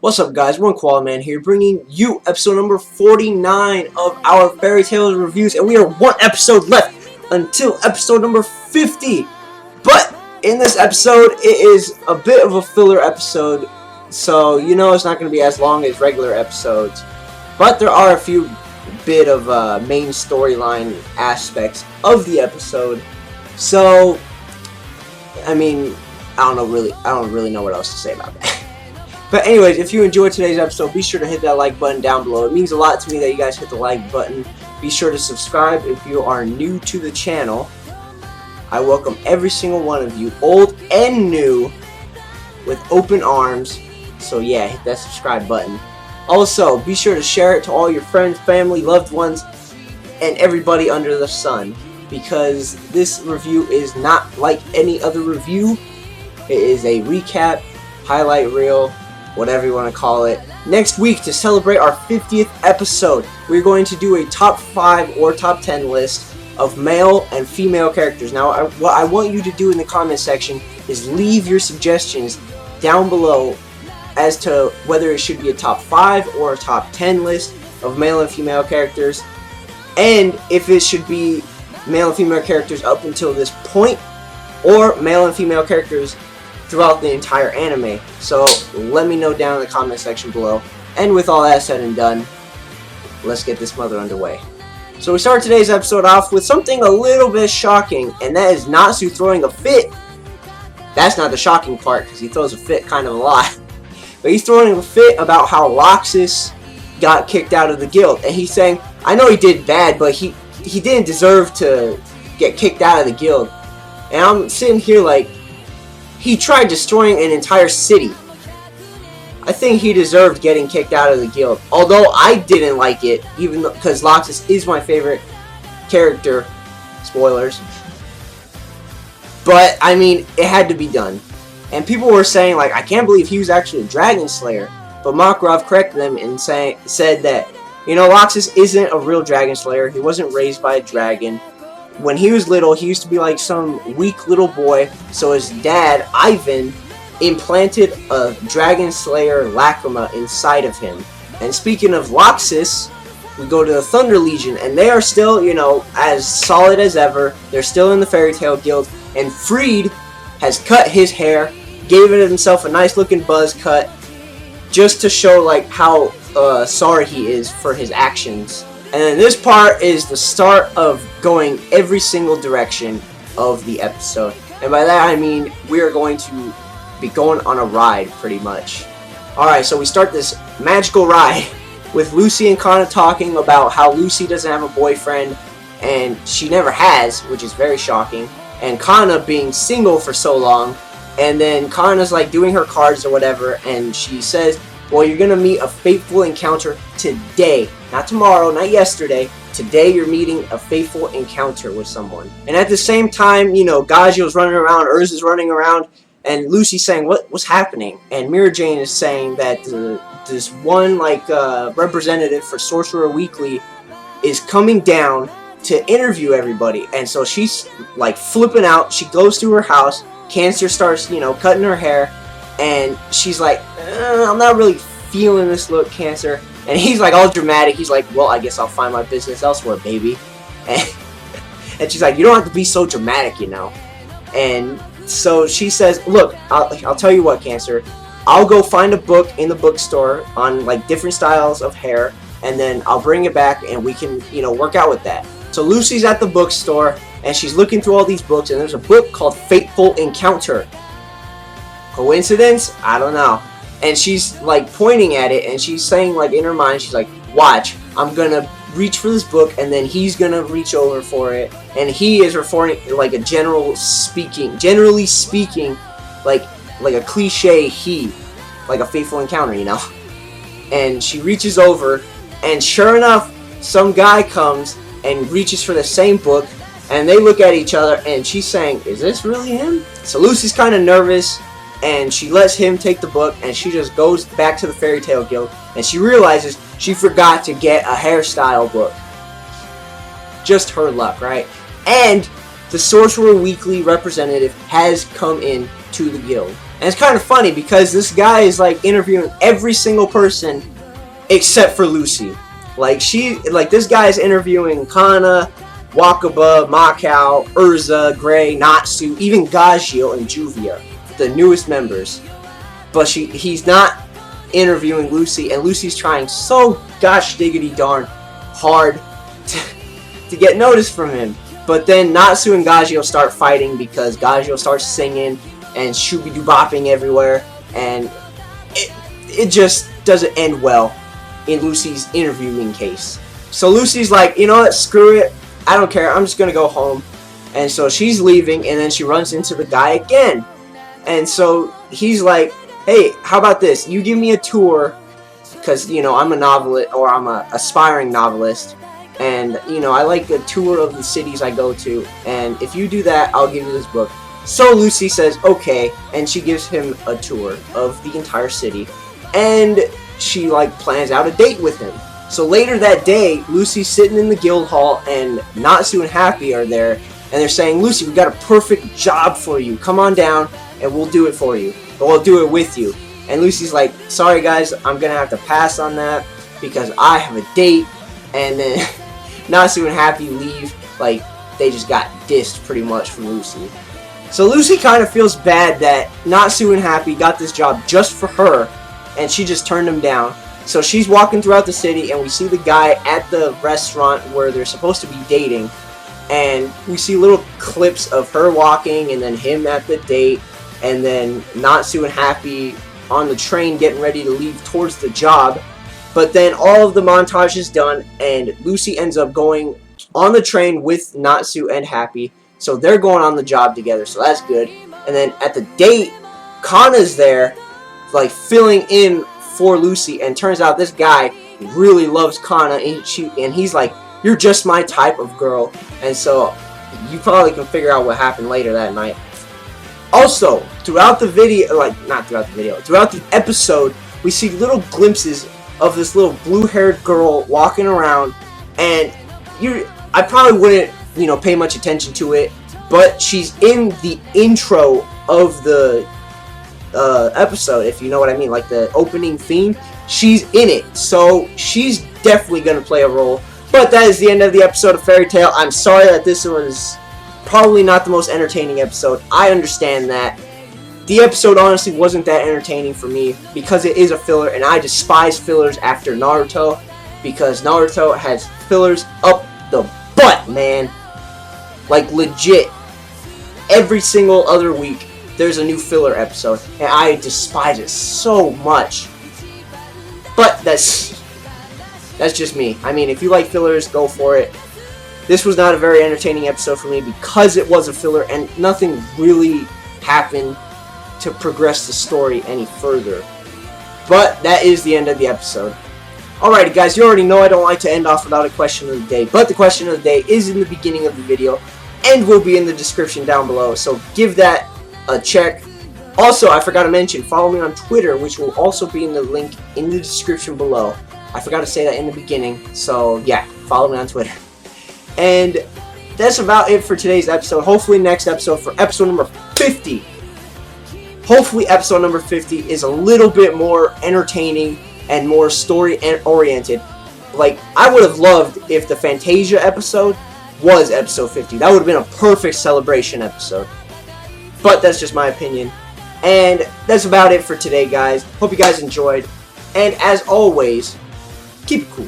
What's up, guys? One Koala Man here, bringing you episode number 49 of our Fairy Tales reviews, and we are one episode left until episode number 50. But in this episode, it is a bit of a filler episode, so you know it's not going to be as long as regular episodes. But there are a few bit of main storyline aspects of the episode. So, I mean, I don't really know what else to say about that. But anyways, if you enjoyed today's episode, be sure to hit that like button down below. It means a lot to me that you guys hit the like button. Be sure to subscribe if you are new to the channel. I welcome every single one of you, old and new, with open arms. So yeah, hit that subscribe button. Also, be sure to share it to all your friends, family, loved ones, and everybody under the sun. Because this review is not like any other review. It is a recap, highlight reel, whatever you want to call it. Next week, to celebrate our 50th episode, we're going to do a top 5 or top 10 list of male and female characters. Now, what I want you to do in the comment section is leave your suggestions down below as to whether it should be a top 5 or a top 10 list of male and female characters, and if it should be male and female characters up until this point, or male and female characters throughout the entire anime. So let me know down in the comment section below. And with all that said and done, let's get this mother underway. So we start today's episode off with something a little bit shocking, and that is Natsu throwing a fit. That's not the shocking part, because he throws a fit kind of a lot. But he's throwing a fit about how Loxus got kicked out of the guild. And he's saying, I know he did bad, but he didn't deserve to get kicked out of the guild. And I'm sitting here like, he tried destroying an entire city. I think he deserved getting kicked out of the guild. Although I didn't like it, even because Loxus is my favorite character. Spoilers. But, I mean, it had to be done. And people were saying, like, I can't believe he was actually a Dragon Slayer. But Makarov corrected them and said that, you know, Loxus isn't a real Dragon Slayer. He wasn't raised by a dragon. When he was little, he used to be like some weak little boy, so his dad, Ivan, implanted a Dragon Slayer Lacrima inside of him. And speaking of Loxus, we go to the Thunder Legion, and they are still, you know, as solid as ever. They're still in the Fairy Tale Guild, and Freed has cut his hair, gave it himself a nice looking buzz cut, just to show like how sorry he is for his actions. And then this part is the start of going every single direction of the episode. And by that I mean we are going to be going on a ride, pretty much. Alright, so we start this magical ride with Lucy and Kana talking about how Lucy doesn't have a boyfriend, and she never has, which is very shocking. And Kana being single for so long, and then Kana's like doing her cards or whatever, and she says, well, you're gonna meet a fateful encounter today. Not tomorrow, not yesterday. Today you're meeting a fateful encounter with someone. And at the same time, you know, Gagio's running around, Urza's running around, and Lucy's saying, what's happening? And Mira Jane is saying that this one, like, representative for Sorcerer Weekly is coming down to interview everybody. And so she's, like, flipping out. She goes to her house. Cancer starts, you know, cutting her hair. And she's like, I'm not really feeling this look, Cancer. And he's like all dramatic. He's like, well, I guess I'll find my business elsewhere, baby. And she's like, you don't have to be so dramatic, you know. And so she says, look, I'll tell you what, Cancer. I'll go find a book in the bookstore on like different styles of hair. And then I'll bring it back and we can, you know, work out with that. So Lucy's at the bookstore and she's looking through all these books. And there's a book called Fateful Encounter. Coincidence? I don't know. And she's like pointing at it and she's saying like in her mind, she's like, watch, I'm gonna reach for this book and then he's gonna reach over for it, and he is referring like a generally speaking, like a cliche he, like a fateful encounter, you know. And she reaches over and sure enough, some guy comes and reaches for the same book, and they look at each other and she's saying, is this really him? So Lucy's kind of nervous. And she lets him take the book, and she just goes back to the Fairy Tale Guild, and she realizes she forgot to get a hairstyle book. Just her luck, right? And the Sorcerer Weekly representative has come in to the guild. And it's kind of funny because this guy is like interviewing every single person except for Lucy. Like this guy is interviewing Kana, Wakaba, Macau, Urza, Gray, Natsu, even Gagio and Juvia, the newest members. But he's not interviewing Lucy, and Lucy's trying so gosh diggity darn hard to get noticed from him. But then Natsu and Gagio start fighting because Gagio starts singing and shooby-doo-bopping everywhere, and it just doesn't end well in Lucy's interviewing case. So Lucy's like, you know what, screw it, I don't care, I'm just gonna go home. And so she's leaving, and then she runs into the guy again. And so he's like, hey, how about this, you give me a tour, because, you know, I'm a novelist, or I'm a aspiring novelist, and, you know, I like a tour of the cities I go to, and if you do that, I'll give you this book. So Lucy says, okay, and she gives him a tour of the entire city, and she, like, plans out a date with him. So later that day, Lucy's sitting in the guild hall, and Natsu and Happy are there, and they're saying, Lucy, we got a perfect job for you, come on down, and we'll do it for you, or we'll do it with you. And Lucy's like, sorry guys, I'm gonna have to pass on that, because I have a date. And then Natsu and Happy leave, like, they just got dissed pretty much from Lucy. So Lucy kind of feels bad that Natsu and Happy got this job just for her, and she just turned him down. So she's walking throughout the city, and we see the guy at the restaurant where they're supposed to be dating, and we see little clips of her walking, and then him at the date, and then Natsu and Happy on the train getting ready to leave towards the job. But then all of the montage is done, and Lucy ends up going on the train with Natsu and Happy. So they're going on the job together, so that's good. And then at the date, Kana's there, like, filling in for Lucy, and turns out this guy really loves Kana, and he's like, you're just my type of girl. And so you probably can figure out what happened later that night. Also, throughout the video, throughout the episode, we see little glimpses of this little blue-haired girl walking around, and I probably wouldn't, you know, pay much attention to it, but she's in the intro of the episode, if you know what I mean, like the opening theme. She's in it, so she's definitely going to play a role. But that is the end of the episode of Fairy Tail. I'm sorry that this was probably not the most entertaining episode. I understand that. The episode honestly wasn't that entertaining for me because it is a filler, and I despise fillers after Naruto, because Naruto has fillers up the butt, man. Like, legit. Every single other week, there's a new filler episode, and I despise it so much. But that's just me. I mean, if you like fillers, go for it. This was not a very entertaining episode for me because it was a filler, and nothing really happened to progress the story any further. But that is the end of the episode. Alrighty guys, you already know I don't like to end off without a question of the day, but the question of the day is in the beginning of the video and will be in the description down below, so give that a check. Also, I forgot to mention, follow me on Twitter, which will also be in the link in the description below. I forgot to say that in the beginning, so yeah, follow me on Twitter. And that's about it for today's episode. Hopefully next episode, for episode number 50, hopefully episode number 50 is a little bit more entertaining and more story oriented. Like, I would have loved if the Fantasia episode was episode 50. That would have been a perfect celebration episode. But that's just my opinion. And that's about it for today, guys. Hope you guys enjoyed. And as always, keep it cool.